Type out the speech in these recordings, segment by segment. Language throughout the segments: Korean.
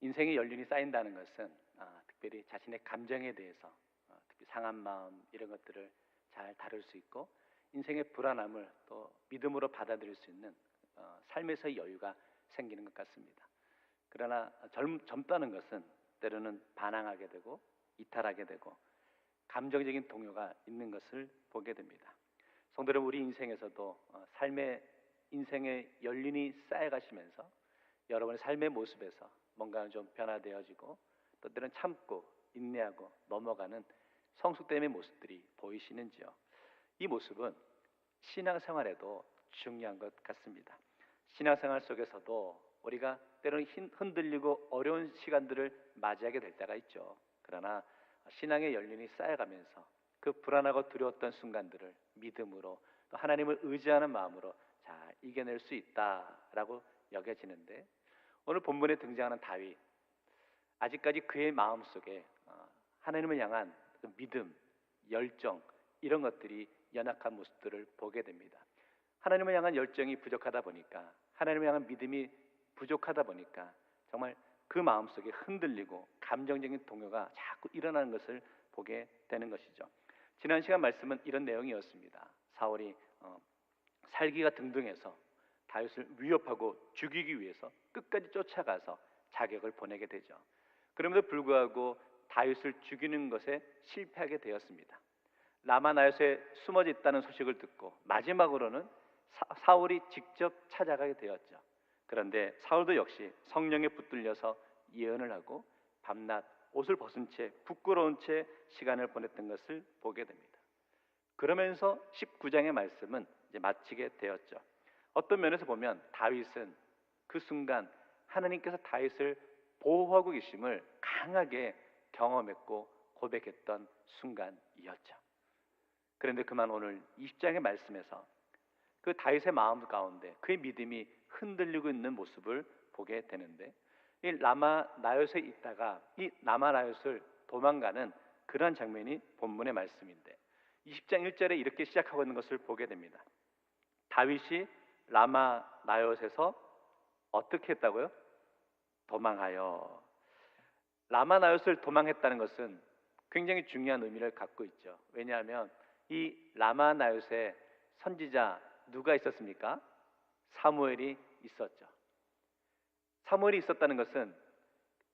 인생의 연륜이 쌓인다는 것은 특별히 자신의 감정에 대해서 특히 상한 마음 이런 것들을 잘 다룰 수 있고 인생의 불안함을 또 믿음으로 받아들일 수 있는 삶에서의 여유가 생기는 것 같습니다. 그러나 젊다는 것은 때로는 반항하게 되고 이탈하게 되고 감정적인 동요가 있는 것을 보게 됩니다. 성도 여러분, 우리 인생에서도 삶의 인생의 연륜이 쌓여가시면서 여러분의 삶의 모습에서 뭔가 좀 변화되어지고 또 때로는 참고 인내하고 넘어가는 성숙됨의 모습들이 보이시는지요? 이 모습은 신앙생활에도 중요한 것 같습니다. 신앙생활 속에서도 우리가 때로는 흔들리고 어려운 시간들을 맞이하게 될 때가 있죠. 그러나 신앙의 연륜이 쌓여가면서 그 불안하고 두려웠던 순간들을 믿음으로 또 하나님을 의지하는 마음으로 잘 이겨낼 수 있다라고 여겨지는데, 오늘 본문에 등장하는 다윗, 아직까지 그의 마음속에 하나님을 향한 그 믿음, 열정 이런 것들이 연약한 모습들을 보게 됩니다. 하나님을 향한 열정이 부족하다 보니까, 하나님을 향한 믿음이 부족하다 보니까 정말 그 마음속에 흔들리고 감정적인 동요가 자꾸 일어나는 것을 보게 되는 것이죠. 지난 시간 말씀은 이런 내용이었습니다. 사울이 살기가 등등해서 다윗을 위협하고 죽이기 위해서 끝까지 쫓아가서 자격을 보내게 되죠. 그럼에도 불구하고 다윗을 죽이는 것에 실패하게 되었습니다. 라마 나요스에 숨어져 있다는 소식을 듣고 마지막으로는 사울이 직접 찾아가게 되었죠. 그런데 사울도 역시 성령에 붙들려서 예언을 하고 밤낮 옷을 벗은 채 부끄러운 채 시간을 보냈던 것을 보게 됩니다. 그러면서 19장의 말씀은 이제 마치게 되었죠. 어떤 면에서 보면 다윗은 그 순간 하나님께서 다윗을 보호하고 계심을 강하게 경험했고 고백했던 순간이었죠. 그런데 그만 오늘 20장의 말씀에서 그 다윗의 마음 가운데 그의 믿음이 흔들리고 있는 모습을 보게 되는데, 이 라마 나요스에 있다가 이 라마 나요스를 도망가는 그러한 장면이 본문의 말씀인데, 20장 1절에 이렇게 시작하고 있는 것을 보게 됩니다. 다윗이 라마 나요스에서 어떻게 했다고요? 도망하여. 라마 나요스를 도망했다는 것은 굉장히 중요한 의미를 갖고 있죠. 왜냐하면 이 라마 나요스에 선지자 누가 있었습니까? 사무엘이 있었죠. 사무엘이 있었다는 것은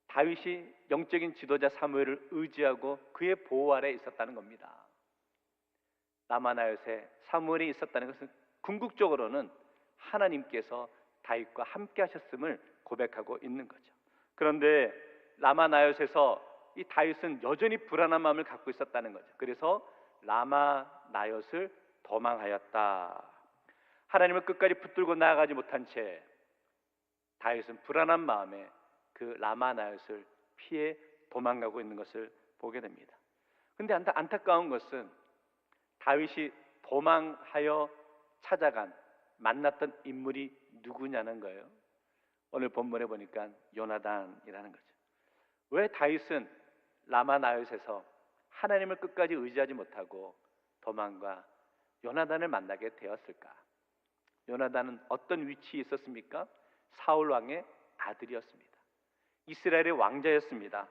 다윗이 영적인 지도자 사무엘을 의지하고 그의 보호 아래 있었다는 겁니다. 라마 나요스에 사무엘이 있었다는 것은 궁극적으로는 하나님께서 다윗과 함께 하셨음을 고백하고 있는 거죠. 그런데 라마 나요스에서 이 다윗은 여전히 불안한 마음을 갖고 있었다는 거죠. 그래서 라마 나요스를 도망하였다. 하나님을 끝까지 붙들고 나아가지 못한 채 다윗은 불안한 마음에 그 라마 나요스를 피해 도망가고 있는 것을 보게 됩니다. 그런데 안타까운 것은 다윗이 도망하여 찾아간 만났던 인물이 누구냐는 거예요. 오늘 본문에 보니까 요나단이라는 거죠. 왜 다윗은 라마 나요스에서 하나님을 끝까지 의지하지 못하고 도망가 요나단을 만나게 되었을까? 요나단은 어떤 위치에 있었습니까? 사울 왕의 아들이었습니다. 이스라엘의 왕자였습니다.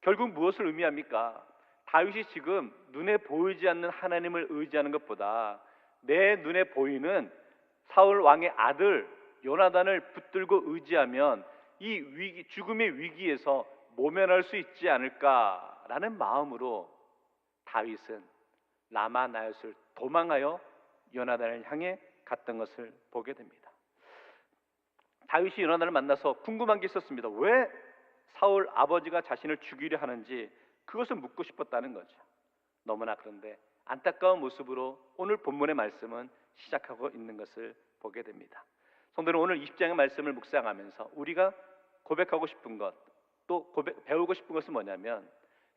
결국 무엇을 의미합니까? 다윗이 지금 눈에 보이지 않는 하나님을 의지하는 것보다 내 눈에 보이는 사울 왕의 아들 요나단을 붙들고 의지하면 이 위기, 죽음의 위기에서 모면할 수 있지 않을까라는 마음으로 다윗은 라마 나요스를 도망하여 요나단을 향해 갔던 것을 보게 됩니다. 다윗이 요나단을 만나서 궁금한 게 있었습니다. 왜 사울 아버지가 자신을 죽이려 하는지 그것을 묻고 싶었다는 거죠. 너무나 그런데 안타까운 모습으로 오늘 본문의 말씀은 시작하고 있는 것을 보게 됩니다. 성도는 오늘 20장의 말씀을 묵상하면서 우리가 고백하고 싶은 것, 또 배우고 싶은 것은 뭐냐면,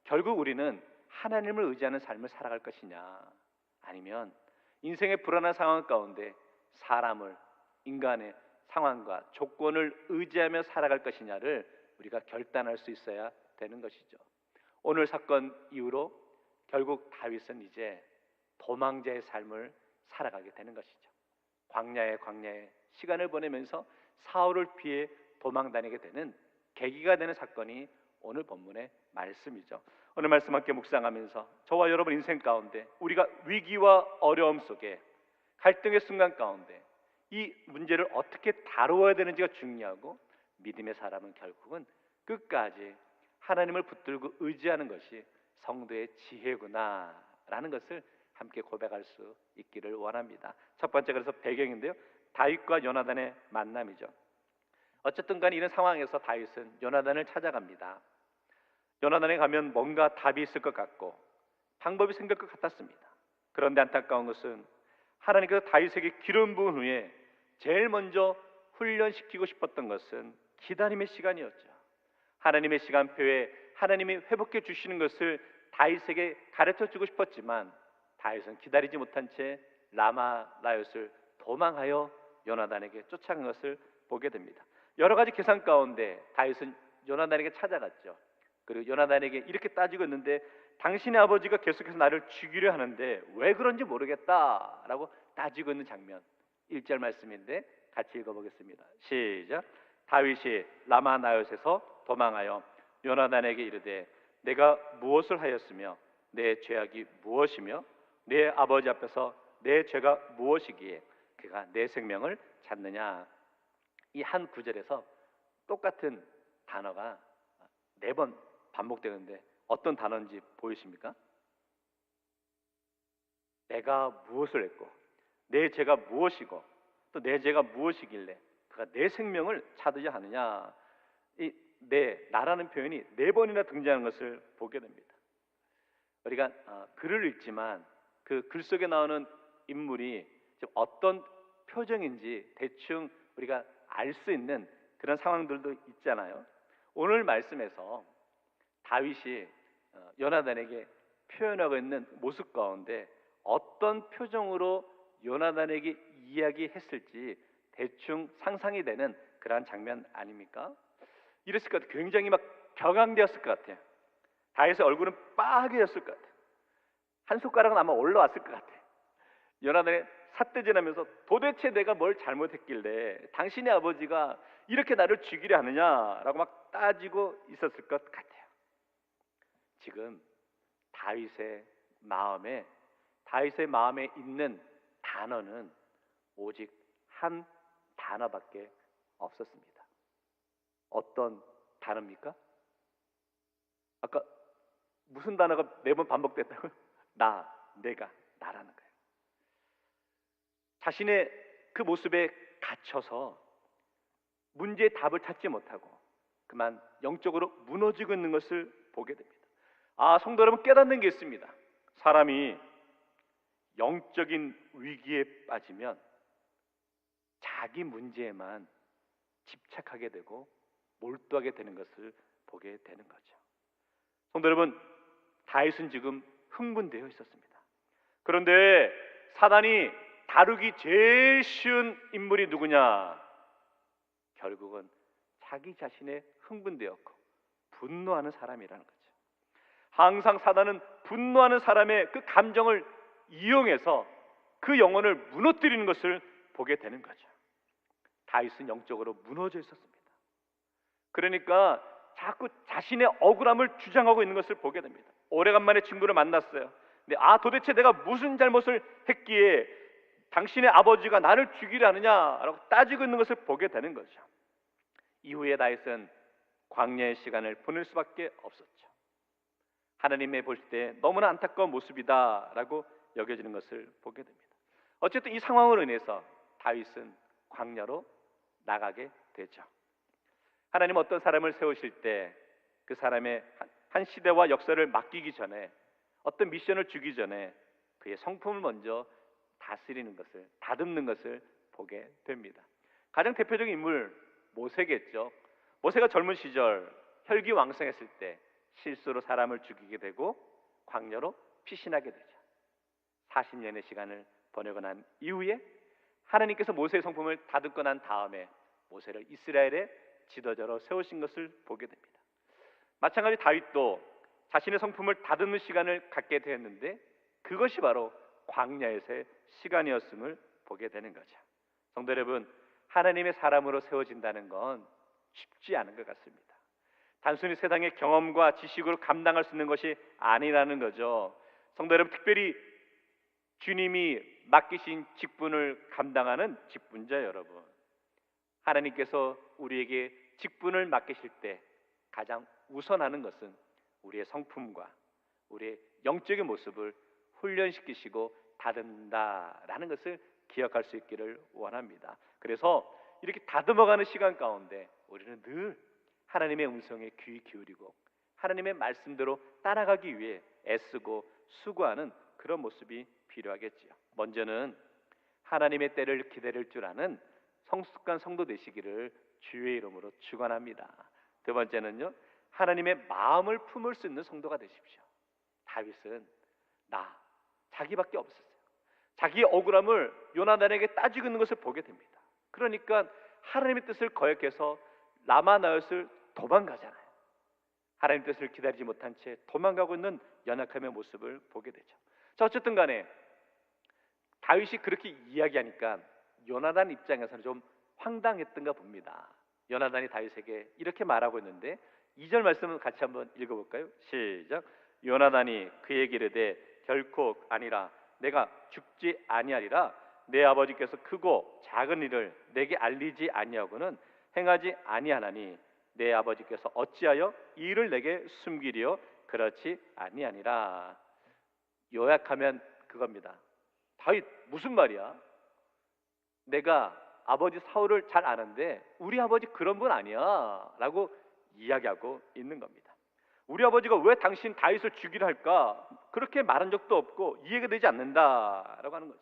결국 우리는 하나님을 의지하는 삶을 살아갈 것이냐, 아니면 인생의 불안한 상황 가운데 사람을, 인간의 상황과 조건을 의지하며 살아갈 것이냐를 우리가 결단할 수 있어야 되는 것이죠. 오늘 사건 이후로 결국 다윗은 이제 도망자의 삶을 살아가게 되는 것이죠. 광야에 시간을 보내면서 사울을 피해 도망 다니게 되는 계기가 되는 사건이 오늘 본문의 말씀이죠. 오늘 말씀 함께 묵상하면서 저와 여러분 인생 가운데 우리가 위기와 어려움 속에 갈등의 순간 가운데 이 문제를 어떻게 다루어야 되는지가 중요하고, 믿음의 사람은 결국은 끝까지 하나님을 붙들고 의지하는 것이 성도의 지혜구나라는 것을 함께 고백할 수 있기를 원합니다. 첫 번째, 그래서 배경인데요, 다윗과 요나단의 만남이죠. 어쨌든 간에 이런 상황에서 다윗은 요나단을 찾아갑니다. 요나단에 가면 뭔가 답이 있을 것 같고 방법이 생길 것 같았습니다. 그런데 안타까운 것은 하나님께서 다윗에게 기름 부은 후에 제일 먼저 훈련시키고 싶었던 것은 기다림의 시간이었죠. 하나님의 시간표에 하나님이 회복해 주시는 것을 다윗에게 가르쳐 주고 싶었지만 다윗은 기다리지 못한 채 라마 라옅을 도망하여 요나단에게 쫓아간 것을 보게 됩니다. 여러 가지 계산 가운데 다윗은 요나단에게 찾아갔죠. 그리고 요나단에게 이렇게 따지고 있는데, 당신의 아버지가 계속해서 나를 죽이려 하는데 왜 그런지 모르겠다라고 따지고 있는 장면, 1절 말씀인데 같이 읽어보겠습니다. 시작. 다윗이 라마 나옅에서 도망하여 요나단에게 이르되 내가 무엇을 하였으며 내 죄악이 무엇이며 내 아버지 앞에서 내 죄가 무엇이기에 그가 내 생명을 찾느냐. 이 한 구절에서 똑같은 단어가 4번 반복되는데 어떤 단어인지 보이십니까? 내가 무엇을 했고 내 죄가 무엇이고 또 내 죄가 무엇이길래 그가 내 생명을 찾으려 하느냐. 이 나라는 표현이 4번이나 등장하는 것을 보게 됩니다. 우리가 글을 읽지만 그 글 속에 나오는 인물이 어떤 표정인지 대충 우리가 알 수 있는 그런 상황들도 있잖아요. 오늘 말씀에서 다윗이 요나단에게 표현하고 있는 모습 가운데 어떤 표정으로 요나단에게 이야기했을지 대충 상상이 되는 그러한 장면 아닙니까? 이랬을 것 같아요. 굉장히 막 격앙되었을 것 같아요. 다윗의 얼굴은 빨개졌을 것 같아요. 한 손가락은 아마 올라왔을 것 같아요. 요나단이 삿대질하면서 도대체 내가 뭘 잘못했길래 당신의 아버지가 이렇게 나를 죽이려 하느냐라고 막 따지고 있었을 것 같아요. 지금 다윗의 마음에 있는 단어는 오직 한 단어밖에 없었습니다. 어떤 단어입니까? 아까 무슨 단어가 4번 반복됐다고요? 내가, 나라는 거예요. 자신의 그 모습에 갇혀서 문제의 답을 찾지 못하고 그만 영적으로 무너지고 있는 것을 보게 됩니다. 성도 여러분, 깨닫는 게 있습니다. 사람이 영적인 위기에 빠지면 자기 문제에만 집착하게 되고 몰두하게 되는 것을 보게 되는 거죠. 성도 여러분, 다윗은 지금 흥분되어 있었습니다. 그런데 사단이 다루기 제일 쉬운 인물이 누구냐? 결국은 자기 자신에 흥분되었고 분노하는 사람이라는 거죠. 항상 사단은 분노하는 사람의 그 감정을 이용해서 그 영혼을 무너뜨리는 것을 보게 되는 거죠. 다윗은 영적으로 무너져 있었습니다. 그러니까 자꾸 자신의 억울함을 주장하고 있는 것을 보게 됩니다. 오래간만에 친구를 만났어요. 근데 도대체 내가 무슨 잘못을 했기에 당신의 아버지가 나를 죽이려 하느냐라고 따지고 있는 것을 보게 되는 거죠. 이후에 다윗은 광야의 시간을 보낼 수밖에 없었죠. 하나님의 볼 때 너무나 안타까운 모습이다라고 여겨지는 것을 보게 됩니다. 어쨌든 이 상황으로 인해서 다윗은 광야로 나가게 되죠. 하나님 어떤 사람을 세우실 때 그 사람의 한 시대와 역사를 맡기기 전에, 어떤 미션을 주기 전에 그의 성품을 먼저 다스리는 것을, 다듬는 것을 보게 됩니다. 가장 대표적인 인물 모세겠죠. 모세가 젊은 시절 혈기왕성했을 때 실수로 사람을 죽이게 되고 광야로 피신하게 되죠. 40년의 시간을 보내고 난 이후에 하나님께서 모세의 성품을 다듬고 난 다음에 모세를 이스라엘의 지도자로 세우신 것을 보게 됩니다. 마찬가지 다윗도 자신의 성품을 다듬는 시간을 갖게 되었는데 그것이 바로 광야에서의 시간이었음을 보게 되는 거죠. 성도 여러분, 하나님의 사람으로 세워진다는 건 쉽지 않은 것 같습니다. 단순히 세상의 경험과 지식으로 감당할 수 있는 것이 아니라는 거죠. 성도 여러분, 특별히 주님이 맡기신 직분을 감당하는 직분자 여러분, 하나님께서 우리에게 직분을 맡기실 때 가장 우선하는 것은 우리의 성품과 우리의 영적인 모습을 훈련시키시고 다듬는다라는 것을 기억할 수 있기를 원합니다. 그래서 이렇게 다듬어가는 시간 가운데 우리는 늘 하나님의 음성에 귀 기울이고 하나님의 말씀대로 따라가기 위해 애쓰고 수고하는 그런 모습이 필요하겠지요. 먼저는 하나님의 때를 기다릴 줄 아는 성숙한 성도 되시기를 주의 이름으로 축원합니다. 두 번째는요, 하나님의 마음을 품을 수 있는 성도가 되십시오. 다윗은 자기밖에 없었어요. 자기의 억울함을 요나단에게 따지고 있는 것을 보게 됩니다. 그러니까 하나님의 뜻을 거역해서 라마 나옅을 도망가잖아요. 하나님 뜻을 기다리지 못한 채 도망가고 있는 연약함의 모습을 보게 되죠. 자, 어쨌든 간에 다윗이 그렇게 이야기하니까 요나단 입장에서는 좀 황당했던가 봅니다. 요나단이 다윗에게 이렇게 말하고 있는데 2절 말씀을 같이 한번 읽어볼까요? 시작. 요나단이 그에게 이르되 결코 아니라 내가 죽지 아니하리라. 내 아버지께서 크고 작은 일을 내게 알리지 아니하고는 행하지 아니하나니 내 아버지께서 어찌하여 이 일을 내게 숨기리요? 그렇지 아니하니라. 요약하면 그겁니다. 다윗, 무슨 말이야? 내가 아버지 사울을 잘 아는데 우리 아버지 그런 분 아니야 라고 이야기하고 있는 겁니다. 우리 아버지가 왜 당신 다윗을 죽이려 할까? 그렇게 말한 적도 없고 이해가 되지 않는다라고 하는 거죠.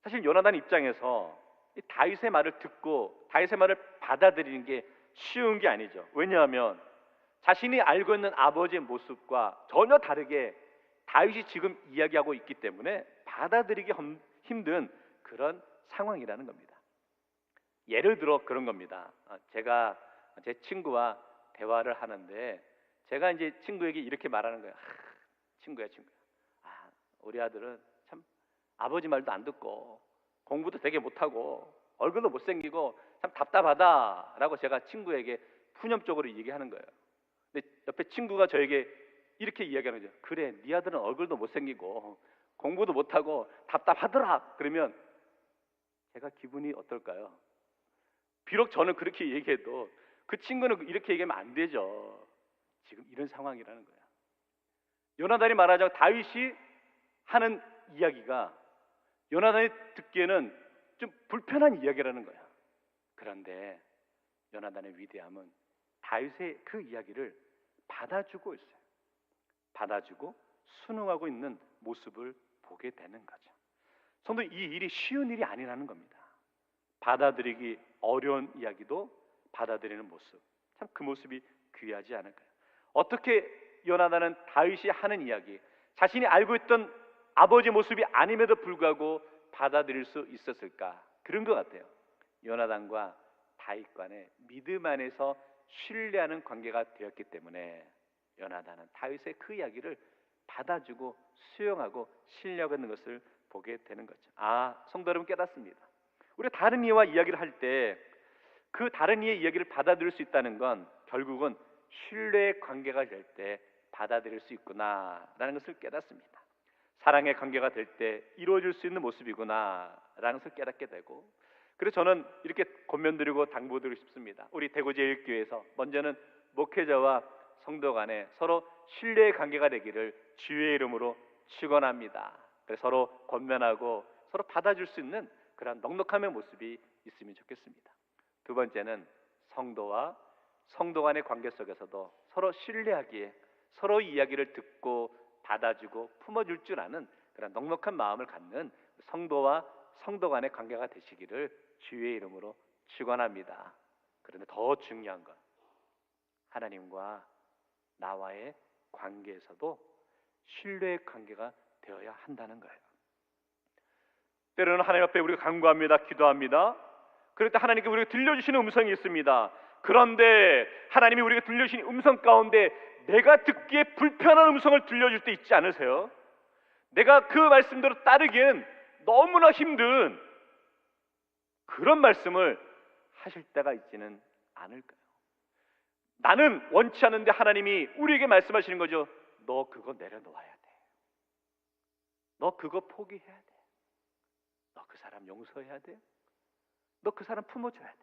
사실 요나단 입장에서 이 다윗의 말을 듣고 다윗의 말을 받아들이는 게 쉬운 게 아니죠. 왜냐하면 자신이 알고 있는 아버지의 모습과 전혀 다르게 다윗이 지금 이야기하고 있기 때문에 받아들이기 힘든 그런 상황이라는 겁니다. 예를 들어 그런 겁니다. 제가 제 친구와 대화를 하는데 제가 이제 친구에게 이렇게 말하는 거예요. 친구야. 우리 아들은 참 아버지 말도 안 듣고 공부도 되게 못하고 얼굴도 못생기고 참 답답하다라고 제가 친구에게 푸념적으로 얘기하는 거예요. 근데 옆에 친구가 저에게 이렇게 이야기하는 거죠. 그래, 네 아들은 얼굴도 못생기고 공부도 못하고 답답하더라. 그러면 제가 기분이 어떨까요? 비록 저는 그렇게 얘기해도 그 친구는 이렇게 얘기하면 안 되죠. 지금 이런 상황이라는 거야. 요나단이 말하자면 다윗이 하는 이야기가 요나단이 듣기에는 좀 불편한 이야기라는 거야. 그런데 요나단의 위대함은 다윗의 그 이야기를 받아주고 있어요. 받아주고 순응하고 있는 모습을 보게 되는 거죠. 성도, 이 일이 쉬운 일이 아니라는 겁니다. 받아들이기 어려운 이야기도 받아들이는 모습, 참 그 모습이 귀하지 않을까요? 어떻게 요나단은 다윗이 하는 이야기, 자신이 알고 있던 아버지 모습이 아님에도 불구하고 받아들일 수 있었을까? 그런 것 같아요. 요나단과 다윗 간의 믿음 안에서 신뢰하는 관계가 되었기 때문에 요나단은 다윗의 그 이야기를 받아주고 수용하고 신뢰하는 것을 보게 되는 거죠. 성도 여러분, 깨닫습니다. 우리가 다른 이와 이야기를 할 때 그 다른 이의 이야기를 받아들일 수 있다는 건 결국은 신뢰의 관계가 될 때 받아들일 수 있구나라는 것을 깨닫습니다. 사랑의 관계가 될 때 이루어질 수 있는 모습이구나라는 것을 깨닫게 되고, 그래서 저는 이렇게 권면드리고 당부드리고 싶습니다. 우리 대구제일교회에서 먼저는 목회자와 성도 간에 서로 신뢰의 관계가 되기를 주의 이름으로 축원합니다. 그래서 서로 권면하고 서로 받아줄 수 있는 그런 넉넉함의 모습이 있으면 좋겠습니다. 두 번째는 성도와 성도 간의 관계 속에서도 서로 신뢰하기에 서로 이야기를 듣고 받아주고 품어줄 줄 아는 그런 넉넉한 마음을 갖는 성도와 성도 간의 관계가 되시기를 주의 이름으로 축원합니다. 그런데 더 중요한 건 하나님과 나와의 관계에서도 신뢰의 관계가 되어야 한다는 거예요. 때로는 하나님 앞에 우리가 간구합니다. 기도합니다. 그럴 때 하나님께 우리가 들려주시는 음성이 있습니다. 그런데 하나님이 우리가 들려주신 음성 가운데 내가 듣기에 불편한 음성을 들려줄 때 있지 않으세요? 내가 그 말씀대로 따르기엔 너무나 힘든 그런 말씀을 하실 때가 있지는 않을까요? 나는 원치 않는데 하나님이 우리에게 말씀하시는 거죠. 너 그거 내려놓아야 돼. 너 그거 포기해야 돼. 너 그 사람 용서해야 돼. 너 그 사람 품어줘야 돼.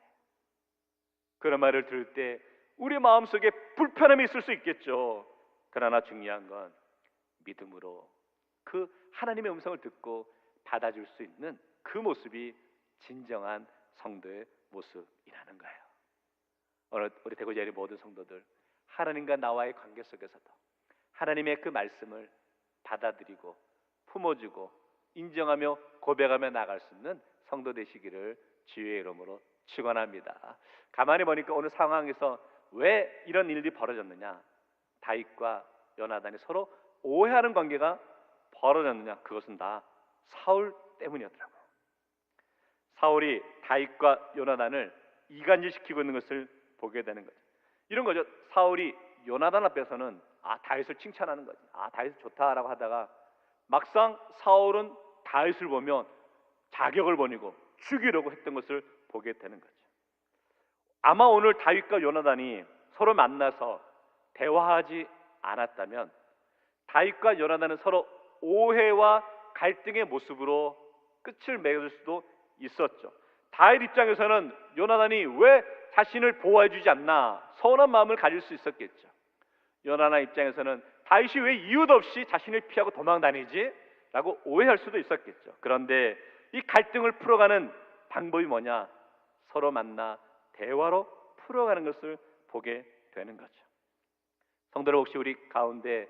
그런 말을 들을 때 우리 마음속에 불편함이 있을 수 있겠죠. 그러나 중요한 건 믿음으로 그 하나님의 음성을 듣고 받아줄 수 있는 그 모습이 진정한 성도의 모습이라는 거예요. 오늘 우리 대구제리 모든 성도들, 하나님과 나와의 관계 속에서도 하나님의 그 말씀을 받아들이고 품어주고 인정하며 고백하며 나갈 수 있는 성도 되시기를 주의 이름으로 축원합니다. 가만히 보니까 오늘 상황에서 왜 이런 일이 벌어졌느냐, 다윗과 요나단이 서로 오해하는 관계가 벌어졌느냐, 그것은 다 사울 때문이었더라고요. 사울이 다윗과 요나단을 이간질시키고 있는 것을 보게 되는 거죠. 이런 거죠. 사울이 요나단 앞에서는 다윗을 칭찬하는 거죠. 다윗 좋다라고 하다가 막상 사울은 다윗을 보면 자격을 버리고 죽이려고 했던 것을 보게 되는 거죠. 아마 오늘 다윗과 요나단이 서로 만나서 대화하지 않았다면 다윗과 요나단은 서로 오해와 갈등의 모습으로 끝을 맺을 수도 있었죠. 다윗 입장에서는 요나단이 왜 자신을 보호해주지 않나 서운한 마음을 가질 수 있었겠죠. 요나단 입장에서는 다윗이 왜 이유도 없이 자신을 피하고 도망다니지? 라고 오해할 수도 있었겠죠. 그런데 이 갈등을 풀어가는 방법이 뭐냐? 서로 만나 대화로 풀어가는 것을 보게 되는 거죠. 성도들, 혹시 우리 가운데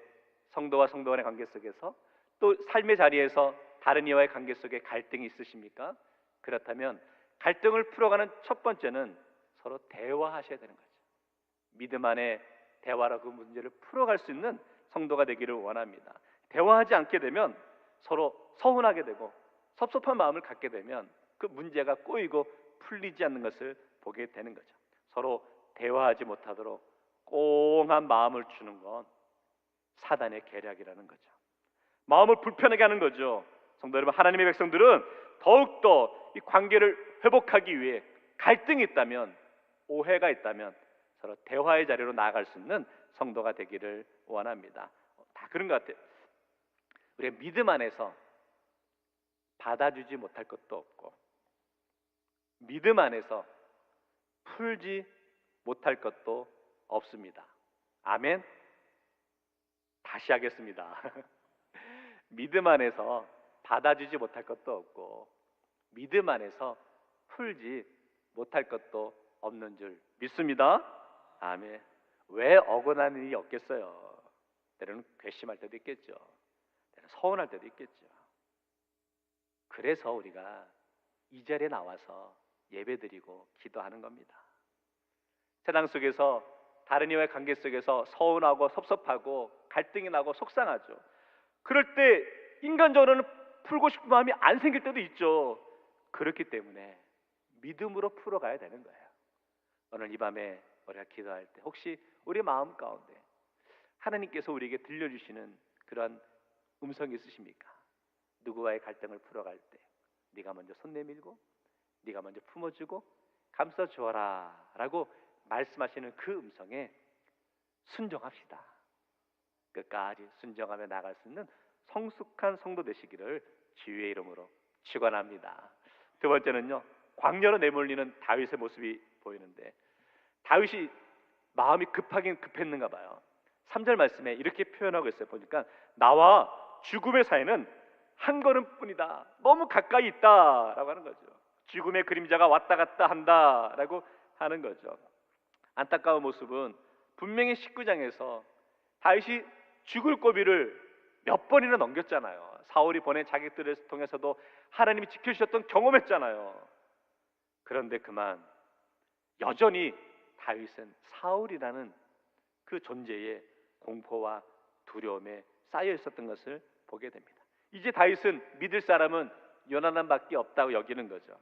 성도와 성도 간의 관계 속에서 또 삶의 자리에서 다른 이와의 관계 속에 갈등이 있으십니까? 그렇다면 갈등을 풀어가는 첫 번째는 서로 대화하셔야 되는 거죠. 믿음 안에 대화로 그 문제를 풀어갈 수 있는 성도가 되기를 원합니다. 대화하지 않게 되면 서로 서운하게 되고 섭섭한 마음을 갖게 되면 그 문제가 꼬이고 풀리지 않는 것을 보게 되는 거죠. 서로 대화하지 못하도록 꽁한 마음을 주는 건 사단의 계략이라는 거죠. 마음을 불편하게 하는 거죠. 성도 여러분, 하나님의 백성들은 더욱더 이 관계를 회복하기 위해 갈등이 있다면, 오해가 있다면 서로 대화의 자리로 나아갈 수 있는 성도가 되기를 원합니다. 다 그런 것 같아요. 우리가 믿음 안에서 받아주지 못할 것도 없고 믿음 안에서 풀지 못할 것도 없습니다. 아멘. 다시 하겠습니다. 믿음 안에서 받아주지 못할 것도 없고 믿음 안에서 풀지 못할 것도 없는 줄 믿습니다. 아멘. 왜 억울한 일이 없겠어요? 때로는 괘씸할 때도 있겠죠. 때로는 서운할 때도 있겠죠. 그래서 우리가 이 자리에 나와서 예배드리고 기도하는 겁니다. 세상 속에서 다른 이와의 관계 속에서 서운하고 섭섭하고 갈등이 나고 속상하죠. 그럴 때 인간적으로는 풀고 싶은 마음이 안 생길 때도 있죠. 그렇기 때문에 믿음으로 풀어가야 되는 거예요. 오늘 이 밤에 우리가 기도할 때 혹시 우리 마음 가운데 하나님께서 우리에게 들려주시는 그런 음성이 있으십니까? 누구와의 갈등을 풀어갈 때 네가 먼저 손 내밀고 네가 먼저 품어주고 감싸주어라 라고 말씀하시는 그 음성에 순종합시다. 끝까지 순종하며 나갈 수 있는 성숙한 성도 되시기를 주의 이름으로 축원합니다. 두 번째는요, 광야로 내몰리는 다윗의 모습이 보이는데 다윗이 마음이 급하긴 급했는가 봐요. 3절 말씀에 이렇게 표현하고 있어요. 보니까 나와 죽음의 사이는 한 걸음뿐이다. 너무 가까이 있다라고 하는 거죠. 죽음의 그림자가 왔다 갔다 한다라고 하는 거죠. 안타까운 모습은 분명히 19장에서 다윗이 죽을 고비를 몇 번이나 넘겼잖아요. 사울이 보낸 자객들을 통해서도 하나님이 지켜주셨던 경험했잖아요. 그런데 그만 여전히 다윗은 사울이라는 그 존재의 공포와 두려움에 쌓여 있었던 것을 보게 됩니다. 이제 다윗은 믿을 사람은 요나단밖에 없다고 여기는 거죠.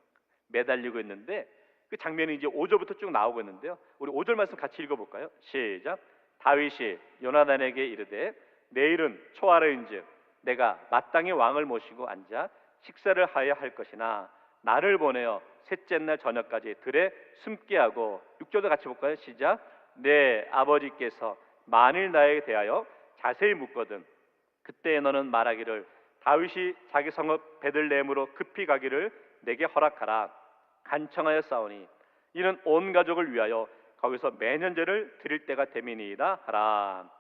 매달리고 있는데 그 장면이 이제 5절부터 쭉 나오고 있는데요. 우리 5절 말씀 같이 읽어볼까요? 시작. 다윗이 요나단에게 이르되 내일은 초하루인즉 내가 마땅히 왕을 모시고 앉아 식사를 하여야 할 것이나 나를 보내어 셋째 날 저녁까지 들에 숨게 하고 6절도 같이 볼까요? 시작. 내 아버지께서 만일 나에게 대하여 자세히 묻거든 그때 너는 말하기를 다윗이 자기 성읍 베들레헴으로 급히 가기를 내게 허락하라. 간청하여 싸우니 이는 온 가족을 위하여 거기서 매년제를 드릴 때가 됨이니이다 하라.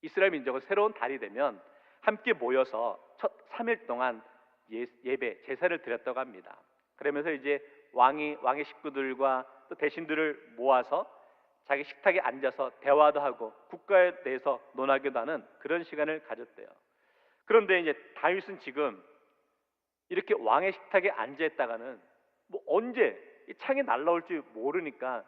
이스라엘 민족은 새로운 달이 되면 함께 모여서 첫 3일 동안 예배 제사를 드렸다고 합니다. 그러면서 이제 왕의 식구들과 또 대신들을 모아서 자기 식탁에 앉아서 대화도 하고 국가에 대해서 논하기도 하는 그런 시간을 가졌대요. 그런데 이제 다윗은 지금 이렇게 왕의 식탁에 앉아 있다가는 뭐 언제 이 창이 날라올지 모르니까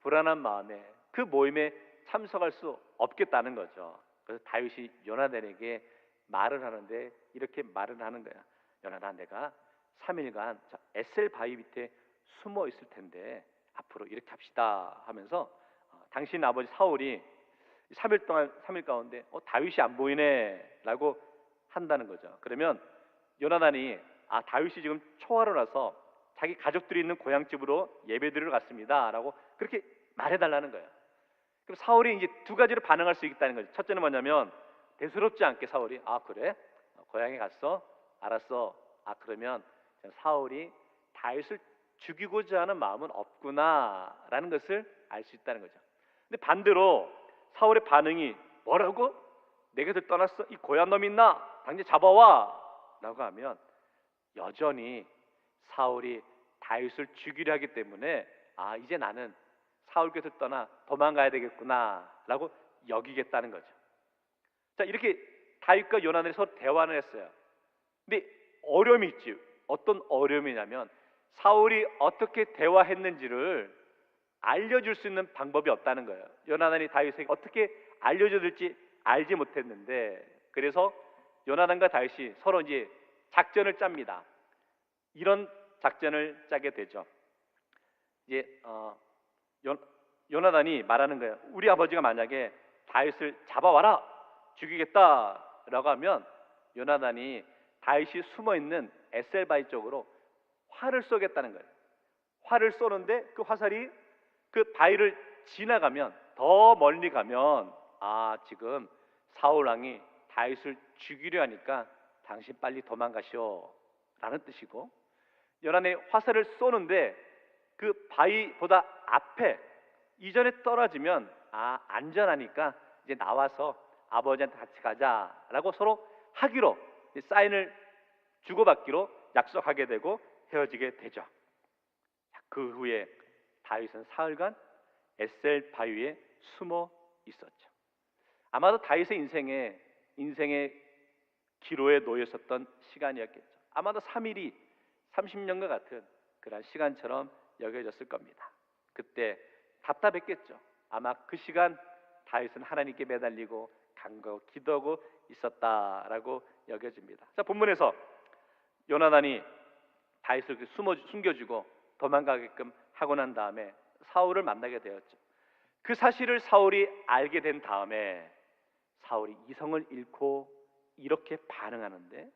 불안한 마음에 그 모임에 참석할 수 없겠다는 거죠. 그래서 다윗이 요나단에게 말을 하는데 이렇게 말을 하는 거야. 요나단, 내가 3일간 에셀 바위 밑에 숨어 있을 텐데 앞으로 이렇게 합시다 하면서 당신 아버지 사울이 3일 가운데 다윗이 안 보이네 라고 한다는 거죠. 그러면 요나단이 다윗이 지금 초하러 나서 자기 가족들이 있는 고향집으로 예배드리러 갔습니다 라고 그렇게 말해달라는 거예요. 그럼 사울이 이제 두 가지로 반응할 수 있다는 거죠. 첫째는 뭐냐면 대수롭지 않게 사울이 그래? 고향에 갔어? 알았어. 그러면 사울이 다윗을 죽이고자 하는 마음은 없구나 라는 것을 알 수 있다는 거죠. 근데 반대로 사울의 반응이 뭐라고? 내게서 떠났어? 이 고얀 놈 있나? 당장 잡아와 라고 하면 여전히 사울이 다윗을 죽이려 하기 때문에 이제 나는 사울께서 떠나 도망가야 되겠구나 라고 여기겠다는 거죠. 자, 이렇게 다윗과 요나단이 서로 대화를 했어요. 근데 어려움이 있지. 어떤 어려움이냐면 사울이 어떻게 대화했는지를 알려줄 수 있는 방법이 없다는 거예요. 요나단이 다윗에게 어떻게 알려줘야 될지 알지 못했는데, 그래서 요나단과 다윗이 서로 이제 작전을 짭니다. 이런 작전을 짜게 되죠. 이제 요나단이 말하는 거예요. 우리 아버지가 만약에 다윗을 잡아와라, 죽이겠다라고 하면 요나단이 다윗이 숨어있는 에셀바위 쪽으로 활을 쏘겠다는 거예요. 활을 쏘는데 그 화살이 그 바위를 지나가면, 더 멀리 가면 지금 사울왕이 다윗을 죽이려 하니까 당신 빨리 도망가시오 라는 뜻이고, 요나단이 화살을 쏘는데 그 바위보다 앞에 이전에 떨어지면 안전하니까 이제 나와서 아버지한테 같이 가자라고 서로 하기로, 사인을 주고받기로 약속하게 되고 헤어지게 되죠. 그 후에 다윗은 사흘간 에셀 바위에 숨어 있었죠. 아마도 다윗의 인생의 기로에 놓여 있었던 시간이었겠죠. 아마도 3일이 30년과 같은 그런 시간처럼 여겨졌을 겁니다. 그때 답답했겠죠. 아마 그 시간 다윗은 하나님께 매달리고 간구하고 기도하고 있었다라고 여겨집니다. 자, 본문에서 요나단이 다윗을 숨겨주고 도망가게끔 하고 난 다음에 사울을 만나게 되었죠. 그 사실을 사울이 알게 된 다음에 사울이 이성을 잃고 이렇게 반응하는데,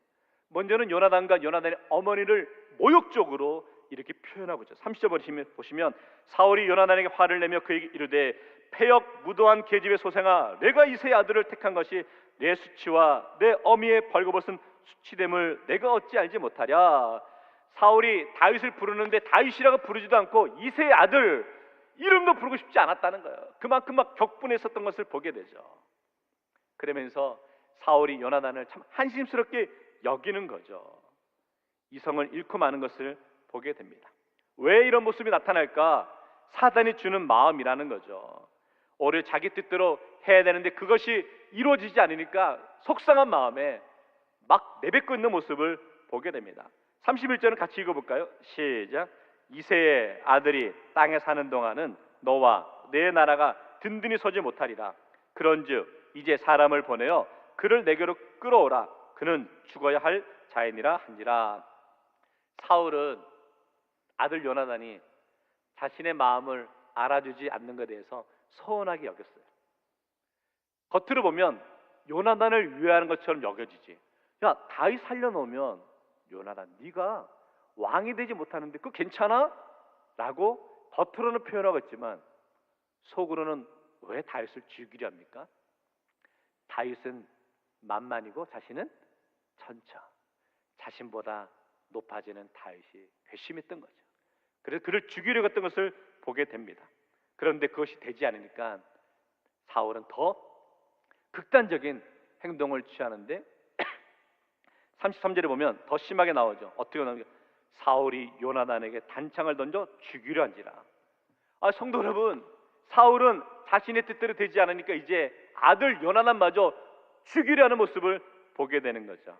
먼저는 요나단과 요나단의 어머니를 모욕적으로 이렇게 표현하고 있죠. 30절 보시면 사울이 요나단에게 화를 내며 그에게 이르되 패역 무도한 계집의 소생아, 내가 이새의 아들을 택한 것이 내 수치와 내 어미의 벌거벗은 수치됨을 내가 어찌 알지 못하랴. 사울이 다윗을 부르는데 다윗이라고 부르지도 않고 이새의 아들 이름도 부르고 싶지 않았다는 거예요. 그만큼 막 격분했었던 것을 보게 되죠. 그러면서 사울이 요나단을 참 한심스럽게 여기는 거죠. 이성을 잃고 마는 것을 보게 됩니다. 왜 이런 모습이 나타날까? 사단이 주는 마음이라는 거죠. 오히려 자기 뜻대로 해야 되는데 그것이 이루어지지 않으니까 속상한 마음에 막 내뱉고 있는 모습을 보게 됩니다. 31절은 같이 읽어볼까요? 시작. 이새의 아들이 땅에 사는 동안은 너와 내 나라가 든든히 서지 못하리라. 그런즉 이제 사람을 보내어 그를 내게로 끌어오라. 그는 죽어야 할 자이니라 한지라. 사울은 아들 요나단이 자신의 마음을 알아주지 않는 것에 대해서 서운하게 여겼어요. 겉으로 보면 요나단을 위하는 것처럼 여겨지지. 야, 다윗 살려놓으면 요나단 네가 왕이 되지 못하는데 그거 괜찮아? 라고 겉으로는 표현하고 있지만 속으로는 왜 다윗을 죽이려 합니까? 다윗은 만만이고 자신은 천처. 자신보다 높아지는 다윗이 괘씸했던 거죠. 그래서 그를 죽이려고 했던 것을 보게 됩니다. 그런데 그것이 되지 않으니까 사울은 더 극단적인 행동을 취하는데 33절에 보면 더 심하게 나오죠. 어떻게 나오냐? 사울이 요나단에게 단창을 던져 죽이려 한지라. 성도 여러분, 사울은 자신의 뜻대로 되지 않으니까 이제 아들 요나단마저 죽이려 하는 모습을 보게 되는 거죠.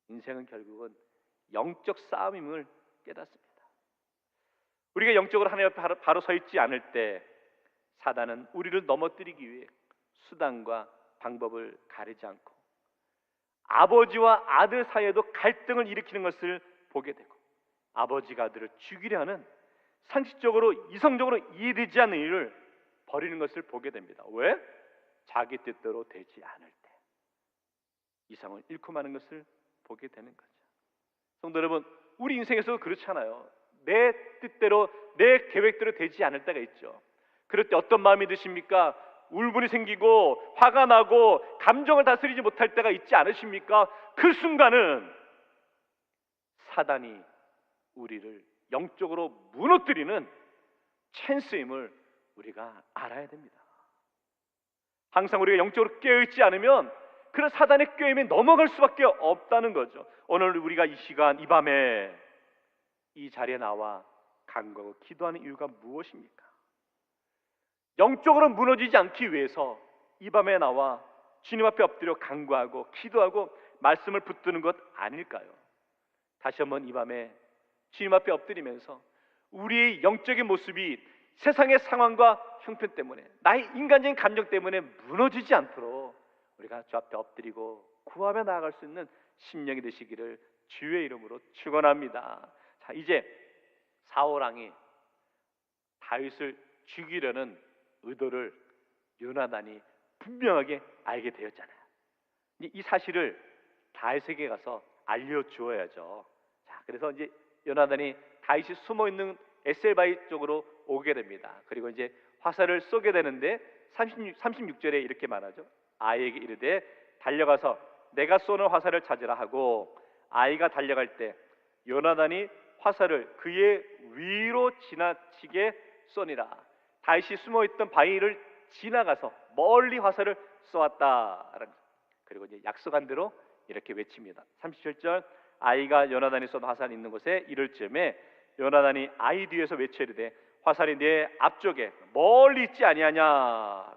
인생은 결국은 영적 싸움임을 깨닫습니다. 우리가 영적으로 하나님 앞에 바로 서 있지 않을 때 사단은 우리를 넘어뜨리기 위해 수단과 방법을 가리지 않고 아버지와 아들 사이에도 갈등을 일으키는 것을 보게 되고, 아버지가 아들을 죽이려 하는 상식적으로 이성적으로 이해되지 않는 일을 벌이는 것을 보게 됩니다. 왜? 자기 뜻대로 되지 않을 때 이성을 잃고 마는 것을 보게 되는 거죠. 성도 여러분, 우리 인생에서도 그렇잖아요. 내 뜻대로 내 계획대로 되지 않을 때가 있죠. 그럴 때 어떤 마음이 드십니까? 울분이 생기고 화가 나고 감정을 다스리지 못할 때가 있지 않으십니까? 그 순간은 사단이 우리를 영적으로 무너뜨리는 찬스임을 우리가 알아야 됩니다. 항상 우리가 영적으로 깨어있지 않으면 그런 사단의 꾀임에 넘어갈 수밖에 없다는 거죠. 오늘 우리가 이 시간, 이 밤에 이 자리에 나와 간구하고 기도하는 이유가 무엇입니까? 영적으로 무너지지 않기 위해서 이 밤에 나와 주님 앞에 엎드려 간구하고 기도하고 말씀을 붙드는 것 아닐까요? 다시 한번 이 밤에 주님 앞에 엎드리면서 우리의 영적인 모습이 세상의 상황과 형편 때문에, 나의 인간적인 감정 때문에 무너지지 않도록 우리가 주 앞에 엎드리고 구하며 나아갈 수 있는 심령이 되시기를 주의 이름으로 축원합니다. 자, 이제 사울 왕이 다윗을 죽이려는 의도를 요나단이 분명하게 알게 되었잖아요. 이 사실을 다윗에게 가서 알려주어야죠. 자, 그래서 이제 요나단이 다윗이 숨어 있는 에셀바이 쪽으로 오게 됩니다. 그리고 이제 화살을 쏘게 되는데 36절에 이렇게 말하죠. 아이에게 이르되 달려가서 내가 쏘는 화살을 찾으라 하고, 아이가 달려갈 때 요나단이 화살을 그의 위로 지나치게 쏘니라. 다윗이 숨어있던 바위를 지나가서 멀리 화살을 쏘았다. 그리고 이제 약속한 대로 이렇게 외칩니다. 37절, 아이가 요나단이 쏜 화살이 있는 곳에 이를 즈음에 요나단이 아이 뒤에서 외쳐 이르되 화살이 내 앞쪽에 멀리 있지 아니하냐.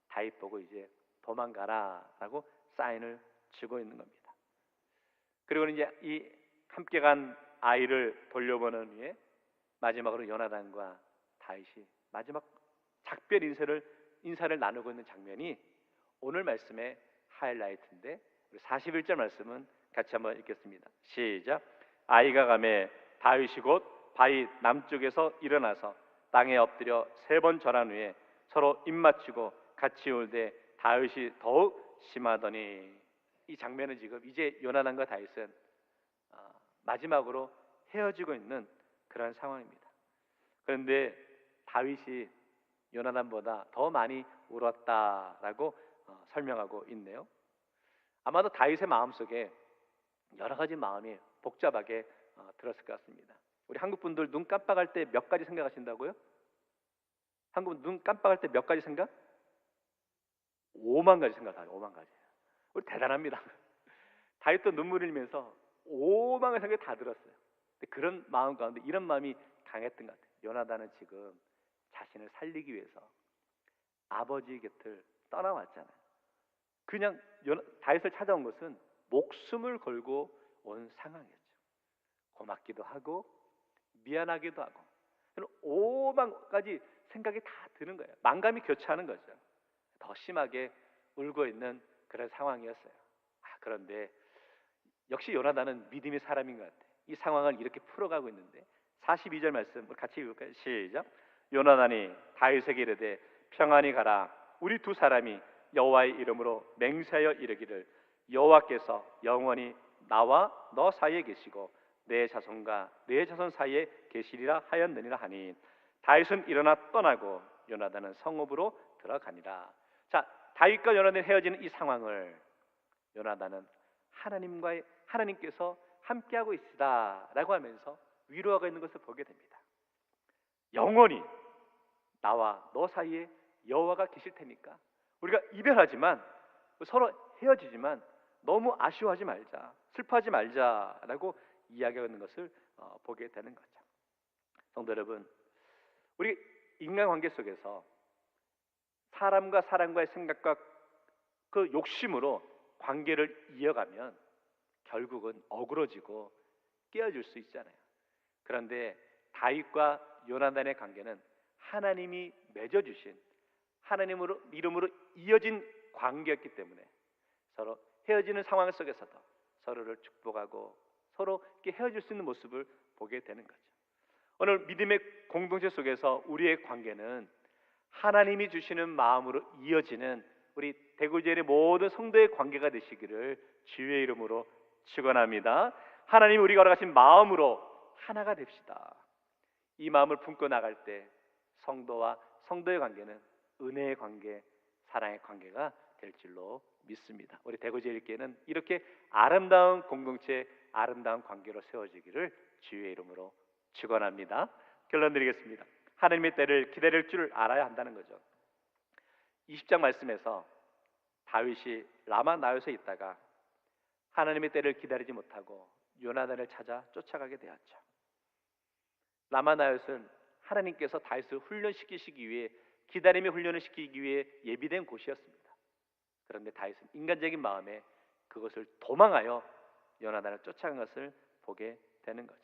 다윗 보고 이제 도망가라라고 사인을 주고 있는 겁니다. 그리고 이제 이 함께 간 아이를 돌려보는 후에 마지막으로 요나단과 다윗이 마지막 작별 인사를 나누고 있는 장면이 오늘 말씀의 하이라이트인데, 우리 41절 말씀은 같이 한번 읽겠습니다. 시작. 아이가 가매 다윗이 곧 바위 남쪽에서 일어나서 땅에 엎드려 3번 절한 후에 서로 입맞추고 같이 울되 다윗이 더욱 심하더니. 이 장면은 지금 이제 요나단과 다윗은 마지막으로 헤어지고 있는 그런 상황입니다. 그런데 다윗이 요나단보다 더 많이 울었다라고 설명하고 있네요. 아마도 다윗의 마음속에 여러 가지 마음이 복잡하게 들었을 것 같습니다. 우리 한국 분들 눈 깜빡할 때 몇 가지 생각하신다고요? 한국 눈 깜빡할 때 몇 가지 생각? 5만 가지 생각하죠. 5만 가지. 우리 대단합니다. 다윗도 눈물 흘리면서 5만 가지 생각이 다 들었어요. 근데 그런 마음 가운데 이런 마음이 강했던 것 같아요. 요나단은 지금 자신을 살리기 위해서 아버지 곁을 떠나왔잖아요. 그냥 다윗을 찾아온 것은 목숨을 걸고 온 상황이었죠. 고맙기도 하고 미안하기도 하고 5만 가지 생각이 다 드는 거예요. 만감이 교차하는 거죠. 더 심하게 울고 있는 그런 상황이었어요. 그런데 역시 요나단은 믿음의 사람인 것 같아요. 이 상황을 이렇게 풀어가고 있는데 42절 말씀 같이 읽을까요? 시작. 요나단이 다윗에게 이르되 평안히 가라. 우리 두 사람이 여호와의 이름으로 맹세하여 이르기를 여호와께서 영원히 나와 너 사이에 계시고 내 자손과 내 자손 사이에 계시리라 하였느니라 하니, 다윗은 일어나 떠나고 요나단은 성읍으로 들어가니라. 자, 다윗과 요나단이 헤어지는 이 상황을 요나단은 하나님께서 함께하고 있으다라고 하면서 위로하고 있는 것을 보게 됩니다. 영원히 나와 너 사이에 여호와가 계실 테니까 우리가 이별하지만 서로 헤어지지만 너무 아쉬워하지 말자, 슬퍼하지 말자라고 이야기하고 있는 것을 보게 되는 거죠. 성도 여러분, 우리 인간관계 속에서 사람과 사람과의 생각과 그 욕심으로 관계를 이어가면 결국은 어그러지고 깨어질 수 있잖아요. 그런데 다윗과 요나단의 관계는 하나님이 맺어주신 하나님으로 이름으로 이어진 관계였기 때문에 서로 헤어지는 상황 속에서도 서로를 축복하고 서로 이렇게 헤어질 수 있는 모습을 보게 되는 거죠. 오늘 믿음의 공동체 속에서 우리의 관계는 하나님이 주시는 마음으로 이어지는 우리 대구제일의 모든 성도의 관계가 되시기를 주의 이름으로 축원합니다. 하나님이 우리가 허락하신 마음으로 하나가 됩시다. 이 마음을 품고 나갈 때 성도와 성도의 관계는 은혜의 관계, 사랑의 관계가 될 줄로 믿습니다. 우리 대구제일교회는 이렇게 아름다운 공동체, 아름다운 관계로 세워지기를 주의 이름으로 축원합니다. 결론 드리겠습니다. 하나님의 때를 기다릴 줄 알아야 한다는 거죠. 20장 말씀에서 다윗이 라마 나요스에 있다가 하나님의 때를 기다리지 못하고 요나단을 찾아 쫓아가게 되었죠. 라마 나요스는 하나님께서 다윗을 훈련시키시기 위해 기다림의 훈련을 시키기 위해 예비된 곳이었습니다. 그런데 다윗은 인간적인 마음에 그것을 도망하여 요나단을 쫓아간 것을 보게 되는 거죠.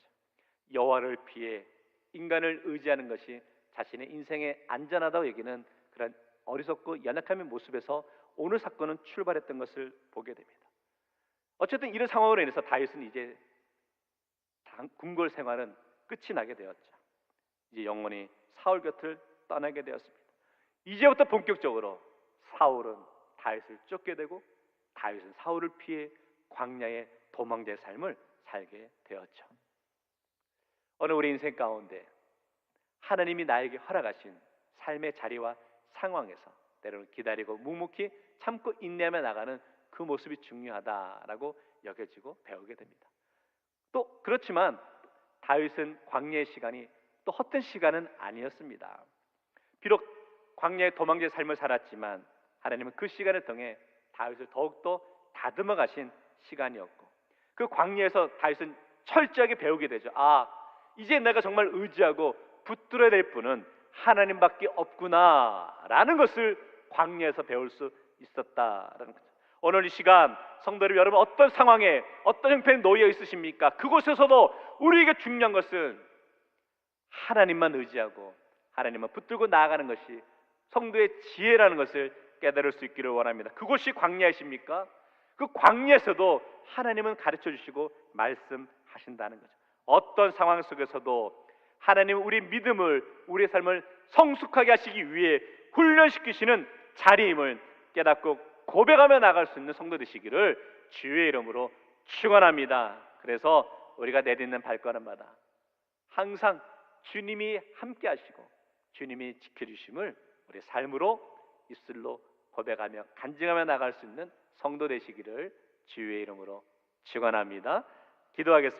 여호와를 피해 인간을 의지하는 것이 자신의 인생에 안전하다고 여기는 그런 어리석고 연약함의 모습에서 오늘 사건은 출발했던 것을 보게 됩니다. 어쨌든 이런 상황으로 인해서 다윗은 이제 궁궐 생활은 끝이 나게 되었죠. 이제 영원히 사울 곁을 떠나게 되었습니다. 이제부터 본격적으로 사울은 다윗을 쫓게 되고 다윗은 사울을 피해 광야의 도망자의 삶을 살게 되었죠. 어느 우리 인생 가운데 하나님이 나에게 허락하신 삶의 자리와 상황에서 때로는 기다리고 묵묵히 참고 인내하며 나가는 그 모습이 중요하다라고 여겨지고 배우게 됩니다. 또 그렇지만 다윗은 광야의 시간이 또 헛된 시간은 아니었습니다. 비록 광야의 도망자의 삶을 살았지만 하나님은 그 시간을 통해 다윗을 더욱더 다듬어 가신 시간이었고 그 광야에서 다윗은 철저하게 배우게 되죠. 이제 내가 정말 의지하고 붙들어야 될 분은 하나님밖에 없구나라는 것을 광야에서 배울 수 있었다라는 거죠. 오늘 이 시간 성도 여러분 어떤 상황에 어떤 형편에 놓여 있으십니까? 그곳에서도 우리에게 중요한 것은 하나님만 의지하고 하나님만 붙들고 나아가는 것이 성도의 지혜라는 것을 깨달을 수 있기를 원합니다. 그곳이 광야이십니까? 그 광야에서도 하나님은 가르쳐 주시고 말씀하신다는 거죠. 어떤 상황 속에서도 하나님은 우리 믿음을 우리의 삶을 성숙하게 하시기 위해 훈련시키시는 자리임을 깨닫고 고백하며 나갈 수 있는 성도 되시기를 주의 이름으로 축원합니다. 그래서 우리가 내딛는 발걸음마다 항상 주님이 함께 하시고 주님이 지켜주심을 우리 삶으로 입술로 고백하며 간증하며 나갈 수 있는 성도 되시기를 주의 이름으로 축원합니다. 기도하겠습니다.